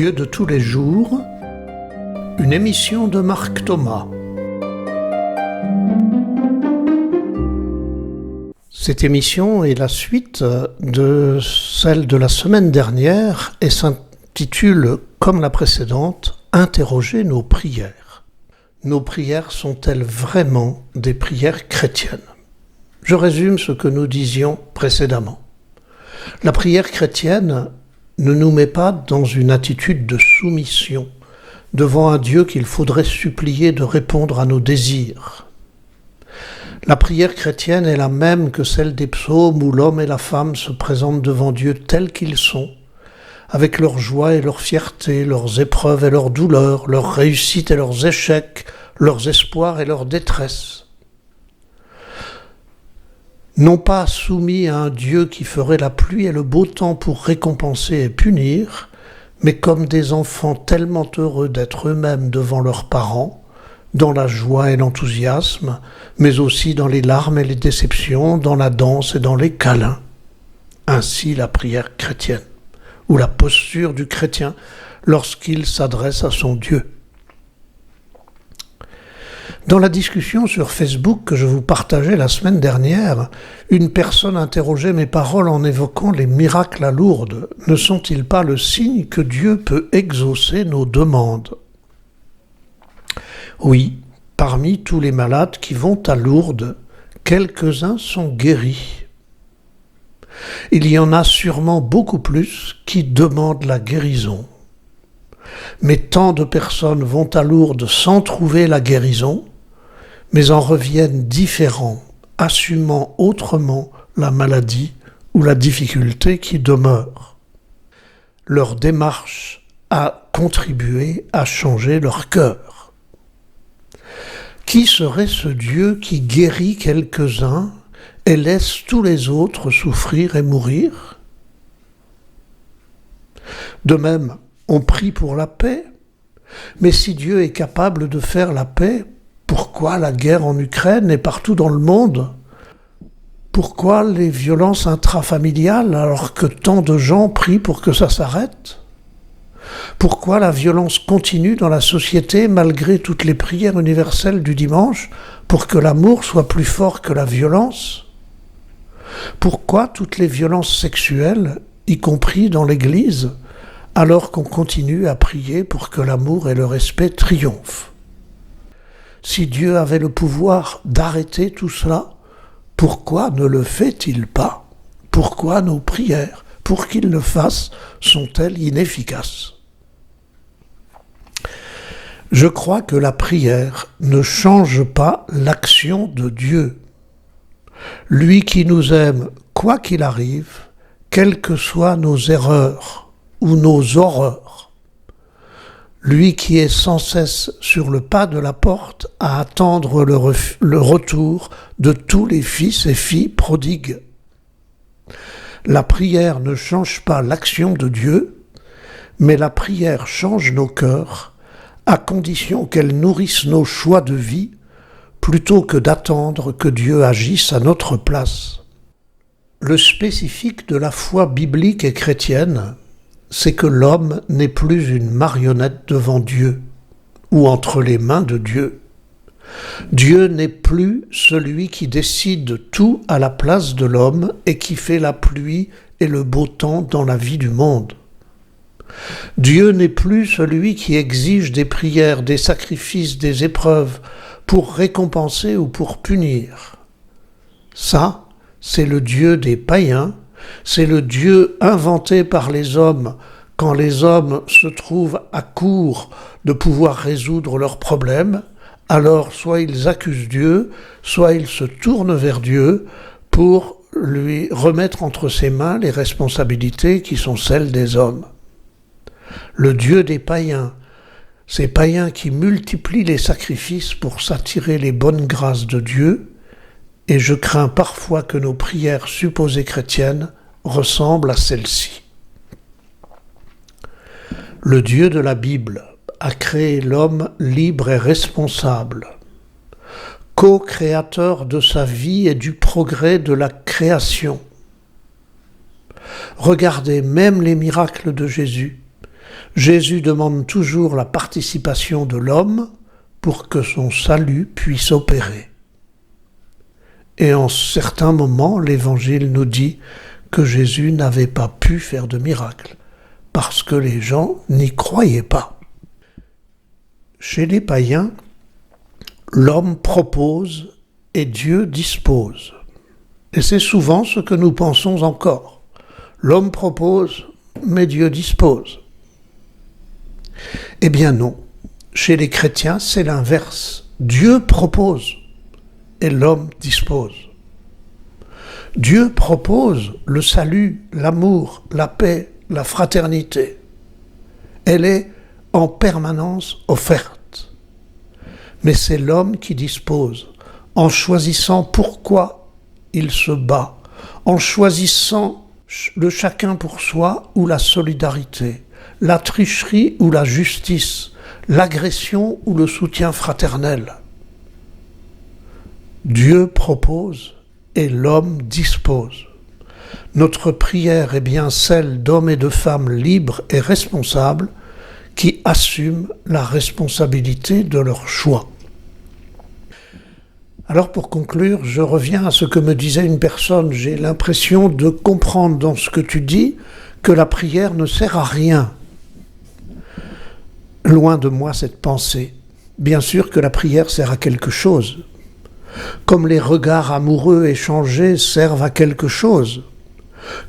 Dieu de tous les jours, une émission de Marc Thomas. Cette émission est la suite de celle de la semaine dernière et s'intitule, comme la précédente, « Interroger nos prières ». Nos prières sont-elles vraiment des prières chrétiennes ? Je résume ce que nous disions précédemment. La prière chrétienne ne nous met pas dans une attitude de soumission devant un Dieu qu'il faudrait supplier de répondre à nos désirs. La prière chrétienne est la même que celle des psaumes où l'homme et la femme se présentent devant Dieu tels qu'ils sont, avec leurs joies et leurs fiertés, leurs épreuves et leurs douleurs, leurs réussites et leurs échecs, leurs espoirs et leurs détresses. Non pas soumis à un Dieu qui ferait la pluie et le beau temps pour récompenser et punir, mais comme des enfants tellement heureux d'être eux-mêmes devant leurs parents, dans la joie et l'enthousiasme, mais aussi dans les larmes et les déceptions, dans la danse et dans les câlins. Ainsi la prière chrétienne, ou la posture du chrétien lorsqu'il s'adresse à son Dieu. Dans la discussion sur Facebook que je vous partageais la semaine dernière, une personne interrogeait mes paroles en évoquant les miracles à Lourdes. Ne sont-ils pas le signe que Dieu peut exaucer nos demandes ? Oui, parmi tous les malades qui vont à Lourdes, quelques-uns sont guéris. Il y en a sûrement beaucoup plus qui demandent la guérison. Mais tant de personnes vont à Lourdes sans trouver la guérison, mais en reviennent différents, assumant autrement la maladie ou la difficulté qui demeure. Leur démarche a contribué à changer leur cœur. Qui serait ce Dieu qui guérit quelques-uns et laisse tous les autres souffrir et mourir ? De même, on prie pour la paix, mais si Dieu est capable de faire la paix, pourquoi la guerre en Ukraine et partout dans le monde ? Pourquoi les violences intrafamiliales alors que tant de gens prient pour que ça s'arrête ? Pourquoi la violence continue dans la société malgré toutes les prières universelles du dimanche pour que l'amour soit plus fort que la violence ? Pourquoi toutes les violences sexuelles, y compris dans l'Église, alors qu'on continue à prier pour que l'amour et le respect triomphent ? Si Dieu avait le pouvoir d'arrêter tout cela, pourquoi ne le fait-il pas ? Pourquoi nos prières, pour qu'il le fasse, sont-elles inefficaces ? Je crois que la prière ne change pas l'action de Dieu. Lui qui nous aime, quoi qu'il arrive, quelles que soient nos erreurs ou nos horreurs. Lui qui est sans cesse sur le pas de la porte à attendre le retour de tous les fils et filles prodigues. La prière ne change pas l'action de Dieu, mais la prière change nos cœurs, à condition qu'elle nourrisse nos choix de vie, plutôt que d'attendre que Dieu agisse à notre place. Le spécifique de la foi biblique et chrétienne, c'est que l'homme n'est plus une marionnette devant Dieu, ou entre les mains de Dieu. Dieu n'est plus celui qui décide tout à la place de l'homme et qui fait la pluie et le beau temps dans la vie du monde. Dieu n'est plus celui qui exige des prières, des sacrifices, des épreuves pour récompenser ou pour punir. Ça, c'est le Dieu des païens. C'est le Dieu inventé par les hommes quand les hommes se trouvent à court de pouvoir résoudre leurs problèmes. Alors soit ils accusent Dieu, soit ils se tournent vers Dieu pour lui remettre entre ses mains les responsabilités qui sont celles des hommes. Le Dieu des païens, ces païens qui multiplient les sacrifices pour s'attirer les bonnes grâces de Dieu, et je crains parfois que nos prières supposées chrétiennes ressemblent à celles-ci. Le Dieu de la Bible a créé l'homme libre et responsable, co-créateur de sa vie et du progrès de la création. Regardez même les miracles de Jésus. Jésus demande toujours la participation de l'homme pour que son salut puisse opérer. Et en certains moments, l'Évangile nous dit que Jésus n'avait pas pu faire de miracle, parce que les gens n'y croyaient pas. Chez les païens, l'homme propose et Dieu dispose. Et c'est souvent ce que nous pensons encore. L'homme propose, mais Dieu dispose. Eh bien non, chez les chrétiens, c'est l'inverse. Dieu propose et l'homme dispose. Dieu propose le salut, l'amour, la paix, la fraternité. Elle est en permanence offerte. Mais c'est l'homme qui dispose, en choisissant pourquoi il se bat, en choisissant le chacun pour soi ou la solidarité, la tricherie ou la justice, l'agression ou le soutien fraternel. Dieu propose et l'homme dispose. Notre prière est bien celle d'hommes et de femmes libres et responsables qui assument la responsabilité de leur choix. Alors pour conclure, je reviens à ce que me disait une personne. J'ai l'impression de comprendre dans ce que tu dis que la prière ne sert à rien. Loin de moi cette pensée. Bien sûr que la prière sert à quelque chose. Comme les regards amoureux échangés servent à quelque chose.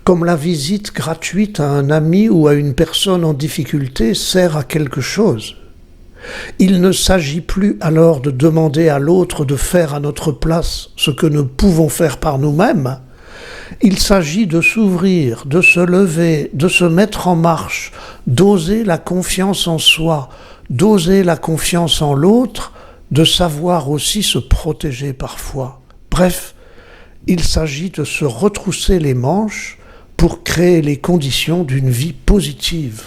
Comme la visite gratuite à un ami ou à une personne en difficulté sert à quelque chose. Il ne s'agit plus alors de demander à l'autre de faire à notre place ce que nous pouvons faire par nous-mêmes. Il s'agit de s'ouvrir, de se lever, de se mettre en marche, d'oser la confiance en soi, d'oser la confiance en l'autre, de savoir aussi se protéger parfois. Bref, il s'agit de se retrousser les manches pour créer les conditions d'une vie positive.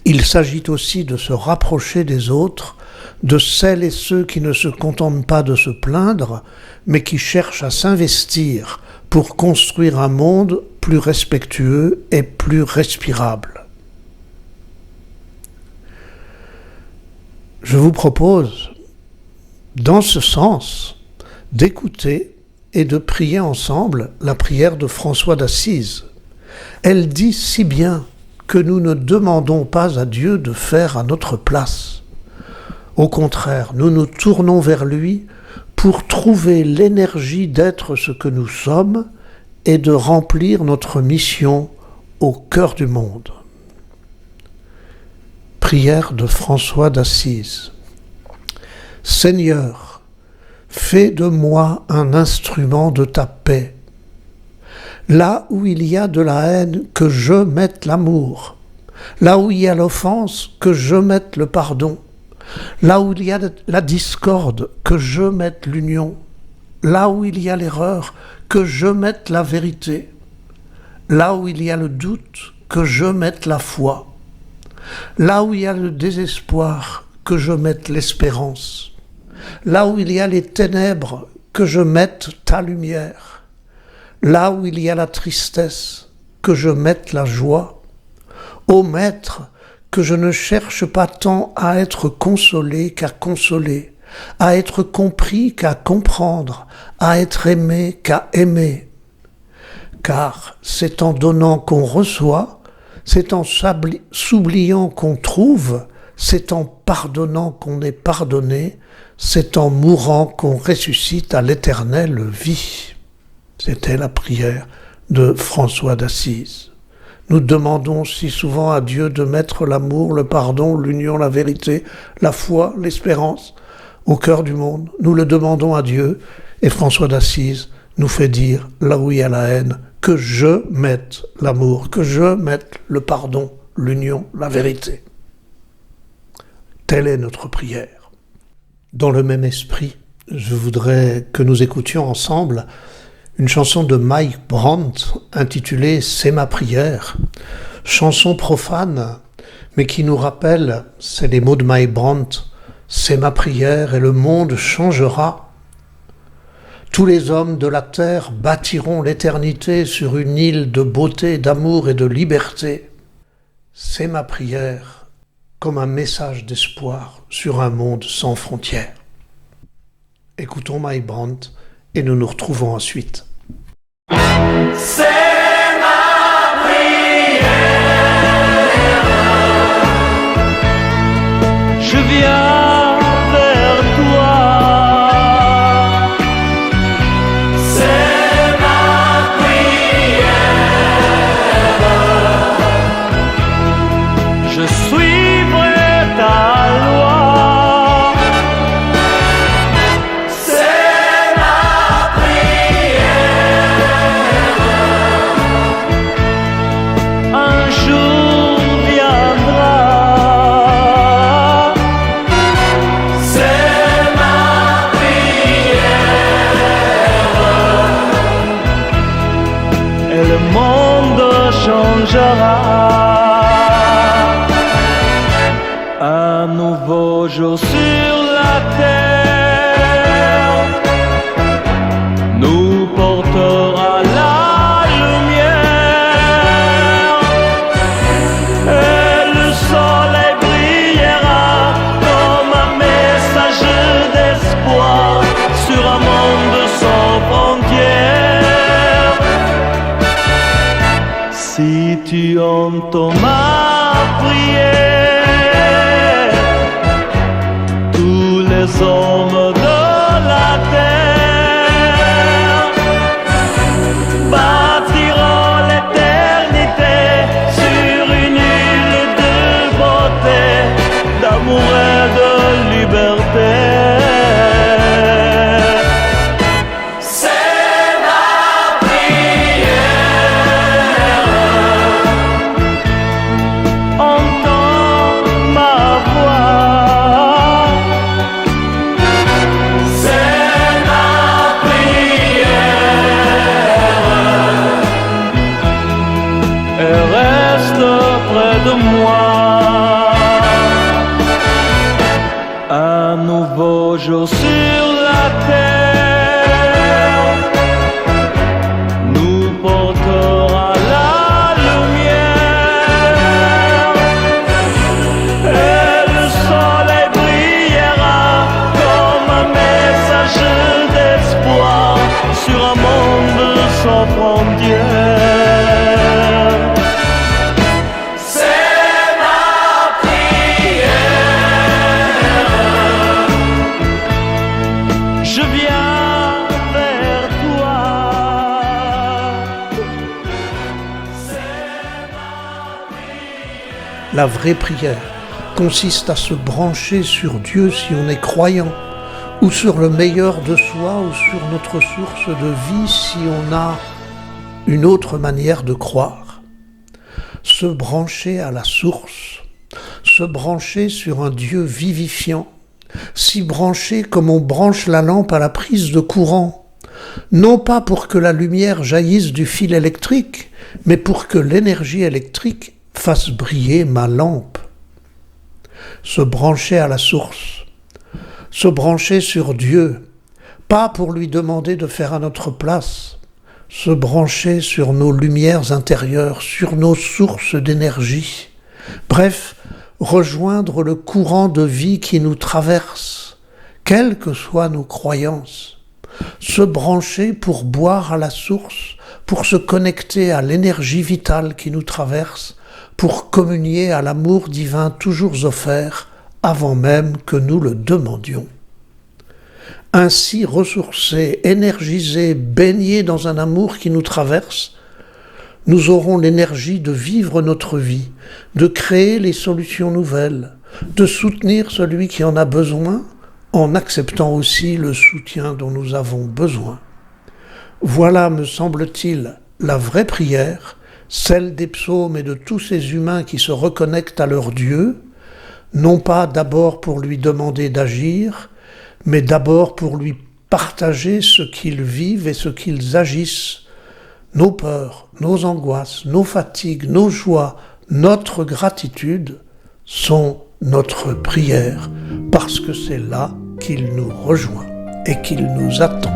Il s'agit aussi de se rapprocher des autres, de celles et ceux qui ne se contentent pas de se plaindre, mais qui cherchent à s'investir pour construire un monde plus respectueux et plus respirable. Je vous propose, dans ce sens, d'écouter et de prier ensemble la prière de François d'Assise. Elle dit si bien que nous ne demandons pas à Dieu de faire à notre place. Au contraire, nous nous tournons vers lui pour trouver l'énergie d'être ce que nous sommes et de remplir notre mission au cœur du monde. Prière de François d'Assise. Seigneur, fais de moi un instrument de ta paix. Là où il y a de la haine, que je mette l'amour. Là où il y a l'offense, que je mette le pardon. Là où il y a la discorde, que je mette l'union. Là où il y a l'erreur, que je mette la vérité. Là où il y a le doute, que je mette la foi. Là où il y a le désespoir, que je mette l'espérance. Là où il y a les ténèbres, que je mette ta lumière. Là où il y a la tristesse, que je mette la joie. Ô Maître, que je ne cherche pas tant à être consolé qu'à consoler, à être compris qu'à comprendre, à être aimé qu'à aimer. Car c'est en donnant qu'on reçoit, c'est en s'oubliant qu'on trouve, c'est en pardonnant qu'on est pardonné, c'est en mourant qu'on ressuscite à l'éternelle vie. C'était la prière de François d'Assise. Nous demandons si souvent à Dieu de mettre l'amour, le pardon, l'union, la vérité, la foi, l'espérance au cœur du monde. Nous le demandons à Dieu et François d'Assise nous fait dire, là où il y a la haine, que je mette l'amour, que je mette le pardon, l'union, la vérité. Telle est notre prière. Dans le même esprit, je voudrais que nous écoutions ensemble une chanson de Mike Brandt intitulée « C'est ma prière », chanson profane, mais qui nous rappelle, c'est les mots de Mike Brandt, « C'est ma prière et le monde changera ». Tous les hommes de la terre bâtiront l'éternité sur une île de beauté, d'amour et de liberté. C'est ma prière comme un message d'espoir sur un monde sans frontières. Écoutons Mike Brandt et nous nous retrouvons ensuite. C'est ma prière. Je viens vers toi. C'est ma prière. Je suivrai ta loi. C'est ma prière. Un jour viendra. C'est ma prière. Et le monde changera. Un nouveau jour sur la terre nous portera la lumière. Et le soleil brillera comme un message d'espoir sur un monde sans frontières. Si tu entends ma prière, tous les hommes de la terre bâtiront l'éternité sur une île de beauté, d'amour et de liberté. C'est ma prière. Entends ma voix. C'est ma prière. Et reste près de moi. Un nouveau jour sur la terre nous portera la lumière. Et le soleil brillera comme un message d'espoir sur un monde sans frontières. C'est ma prière. Je viens vers toi. C'est ma prière. La vraie prière consiste à se brancher sur Dieu si on est croyant, ou sur le meilleur de soi, ou sur notre source de vie si on a une autre manière de croire. Se brancher à la source, se brancher sur un Dieu vivifiant, s'y brancher comme on branche la lampe à la prise de courant, non pas pour que la lumière jaillisse du fil électrique, mais pour que l'énergie électrique fasse briller ma lampe. Se brancher à la source, se brancher sur Dieu, pas pour lui demander de faire à notre place, se brancher sur nos lumières intérieures, sur nos sources d'énergie. Bref, rejoindre le courant de vie qui nous traverse, quelles que soient nos croyances. Se brancher pour boire à la source, pour se connecter à l'énergie vitale qui nous traverse, pour communier à l'amour divin toujours offert avant même que nous le demandions. Ainsi ressourcés, énergisés, baignés dans un amour qui nous traverse, nous aurons l'énergie de vivre notre vie, de créer les solutions nouvelles, de soutenir celui qui en a besoin, en acceptant aussi le soutien dont nous avons besoin. Voilà, me semble-t-il, la vraie prière, celle des psaumes et de tous ces humains qui se reconnectent à leur Dieu, non pas d'abord pour lui demander d'agir, mais d'abord pour lui partager ce qu'ils vivent et ce qu'ils agissent, nos peurs, nos angoisses, nos fatigues, nos joies, notre gratitude sont notre prière, parce que c'est là qu'il nous rejoint et qu'il nous attend.